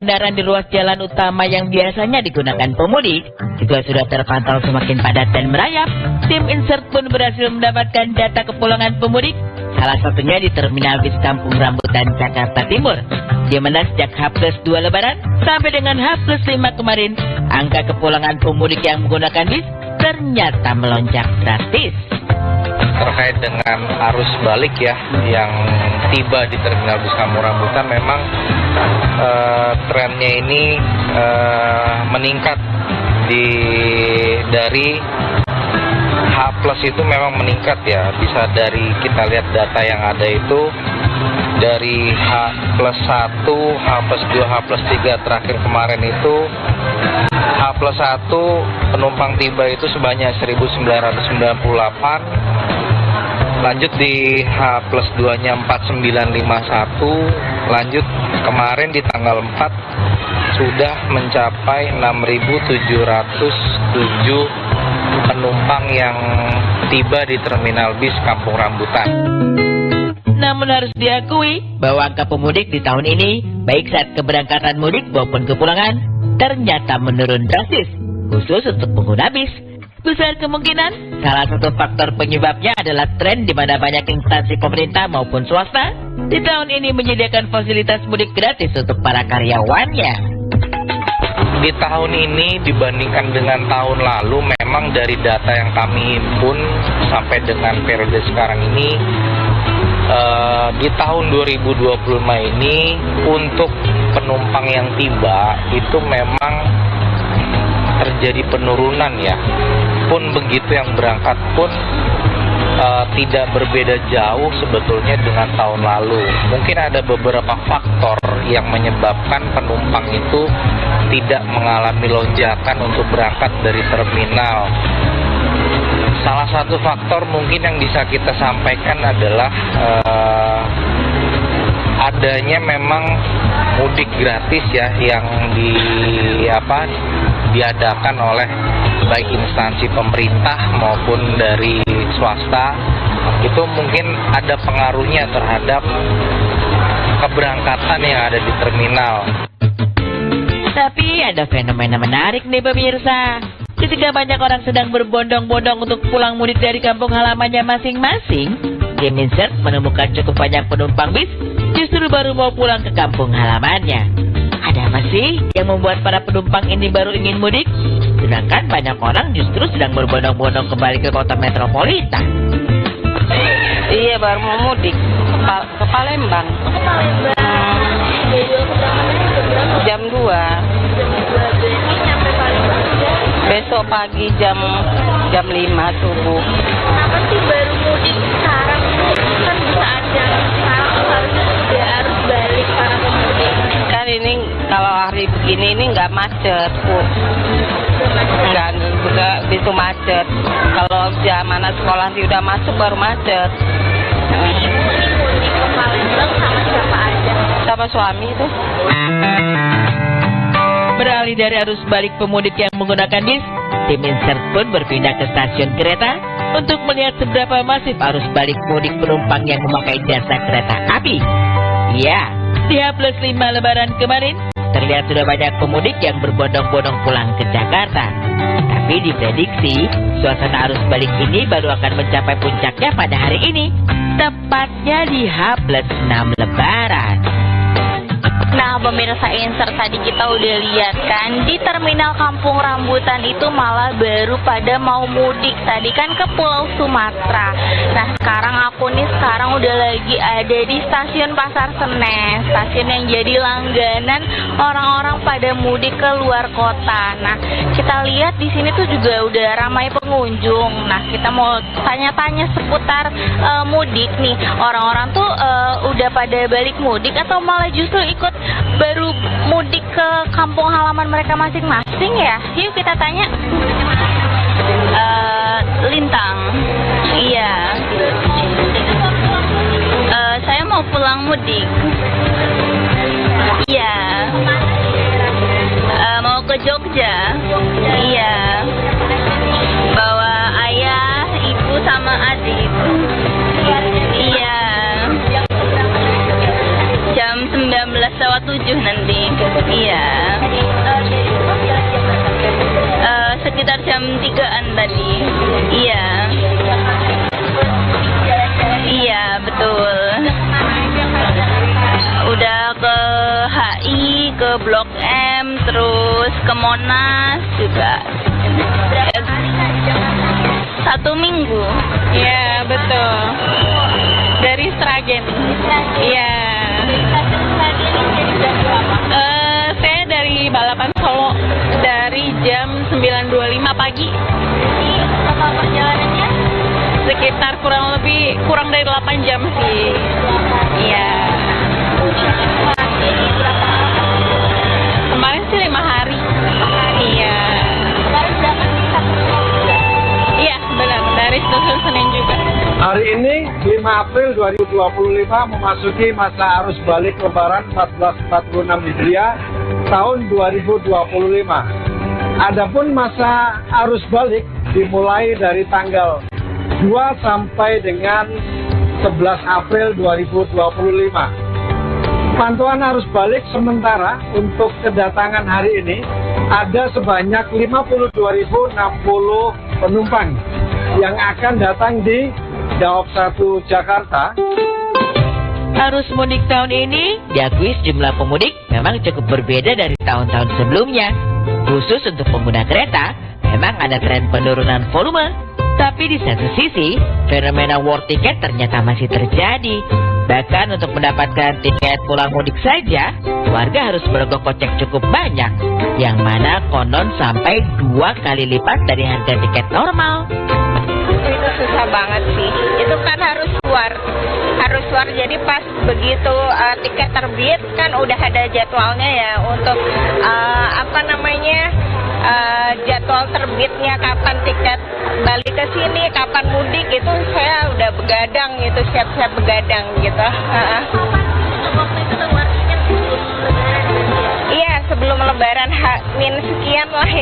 Kendaraan di ruas jalan utama yang biasanya digunakan pemudik juga sudah terpantau semakin padat dan merayap. Tim Insert pun berhasil mendapatkan data kepulangan pemudik, salah satunya di Terminal Bis Kampung Rambutan, Jakarta Timur, di mana sejak H+2 Lebaran sampai dengan H+5 kemarin, angka kepulangan pemudik yang menggunakan bis ternyata melonjak drastis. Terkait dengan arus balik ya yang tiba di Terminal Bis Kampung Rambutan, memang trennya ini meningkat dari H+ itu memang meningkat ya. Bisa dari kita lihat data yang ada itu dari H+1, H+2, H+3 terakhir kemarin itu H+1 penumpang tiba itu sebanyak 1998. Lanjut di H+2-nya 4951, lanjut kemarin di tanggal 4 sudah mencapai 6.707 penumpang yang tiba di Terminal Bis Kampung Rambutan. Namun harus diakui bahwa angka pemudik di tahun ini, baik saat keberangkatan mudik maupun kepulangan, ternyata menurun drastis, khusus untuk pengguna bis. Besar kemungkinan salah satu faktor penyebabnya adalah tren di mana banyak instansi pemerintah maupun swasta di tahun ini menyediakan fasilitas mudik gratis untuk para karyawannya. Di tahun ini dibandingkan dengan tahun lalu, memang dari data yang kami himpun sampai dengan periode sekarang ini, di tahun 2025 ini untuk penumpang yang tiba itu memang terjadi penurunan ya. Pun begitu yang berangkat pun tidak berbeda jauh sebetulnya dengan tahun lalu. Mungkin ada beberapa faktor yang menyebabkan penumpang itu tidak mengalami lonjakan untuk berangkat dari terminal. Salah satu faktor mungkin yang bisa kita sampaikan adalah adanya memang mudik gratis ya yang diadakan oleh baik instansi pemerintah maupun dari swasta. Itu mungkin ada pengaruhnya terhadap keberangkatan yang ada di terminal. Tapi ada fenomena menarik nih pemirsa. Ketika banyak orang sedang berbondong-bondong untuk pulang mudik dari kampung halamannya masing-masing, tim Insert menemukan cukup banyak penumpang bis justru baru mau pulang ke kampung halamannya. Ada apa sih yang membuat para penumpang ini baru ingin mudik, sedangkan banyak orang justru sedang berbondong-bondong kembali ke kota metropolitan? Iya, baru mau mudik ke Palembang. Jam 2. Besok pagi jam 5 subuh. Kenapa sih baru mudik sekarang? Kan bisa aja sekarang harus balik para pemudik. Kan ini kalau hari begini ini nggak macet, Bu. Nggak begitu macet. Kalau zaman sekolah nanti udah masuk baru macet. Mudik ke Palembang sama siapa aja? Sama suami itu. Beralih dari arus balik pemudik yang menggunakan bis, tim Insert pun berpindah ke stasiun kereta untuk melihat seberapa masif arus balik mudik penumpang yang memakai jasa kereta api. Ya, di H+5 Lebaran kemarin, terlihat sudah banyak pemudik yang berbondong-bondong pulang ke Jakarta. Tapi diprediksi, suasana arus balik ini baru akan mencapai puncaknya pada hari ini, tepatnya di H+6 Lebaran. Nah, pemirsa Insert, tadi kita udah lihat kan di Terminal Kampung Rambutan itu malah baru pada mau mudik tadi kan ke Pulau Sumatera. Nah, sekarang aku udah lagi ada di Stasiun Pasar Senen, stasiun yang jadi langganan orang-orang pada mudik ke luar kota. Nah, kita lihat di sini tuh juga udah ramai pengunjung. Nah, kita mau tanya-tanya seputar mudik nih. Orang-orang tuh udah pada balik mudik atau malah justru ikut baru mudik ke kampung halaman mereka masing-masing ya? Yuk kita tanya. Lintang. Iya. Saya mau pulang mudik. Iya. Mau ke Jogja. Iya. Bawa ayah, ibu sama adik. Iya. Jam 19 pesawat 7 nanti. Iya. Sekitar jam 3-an tadi. Iya. Iya, betul. Udah ke HI, ke Blok M, terus ke Monas juga. 1 minggu. Iya, betul. Dari Sragen. Iya. Saya dari Balapan Solo dari jam 9.25 pagi. Lama perjalanannya? Sekitar kurang dari 8 jam sih. Iya. Kemarin sih 5 hari. Iya. Kemarin berangkat di Sabtu juga. Iya, benar. Dari stasiun Senen juga. Hari ini 5 April 2025 memasuki masa arus balik Lebaran 1446 Hijriah tahun 2025. Adapun masa arus balik dimulai dari tanggal 2 sampai dengan 11 April 2025. Pantauan arus balik sementara untuk kedatangan hari ini ada sebanyak 52.060 penumpang yang akan datang di Daob 1 Jakarta. Arus mudik tahun ini diakui sejumlah pemudik memang cukup berbeda dari tahun-tahun sebelumnya. Khusus untuk pengguna kereta, memang ada tren penurunan volume. Tapi di satu sisi, fenomena war tiket ternyata masih terjadi. Bahkan untuk mendapatkan tiket pulang mudik saja, warga harus merogoh kocek cukup banyak. Yang mana konon sampai 2 kali lipat dari harga tiket normal. Itu susah banget sih. Itu kan harus luar. Jadi pas begitu tiket terbit kan udah ada jadwalnya ya untuk jadwal terbitnya kapan tiket balik ke sini, kapan mudik itu saya udah begadang gitu, siap-siap begadang gitu. Iya, sebelum lebaran H-sekian lah ya.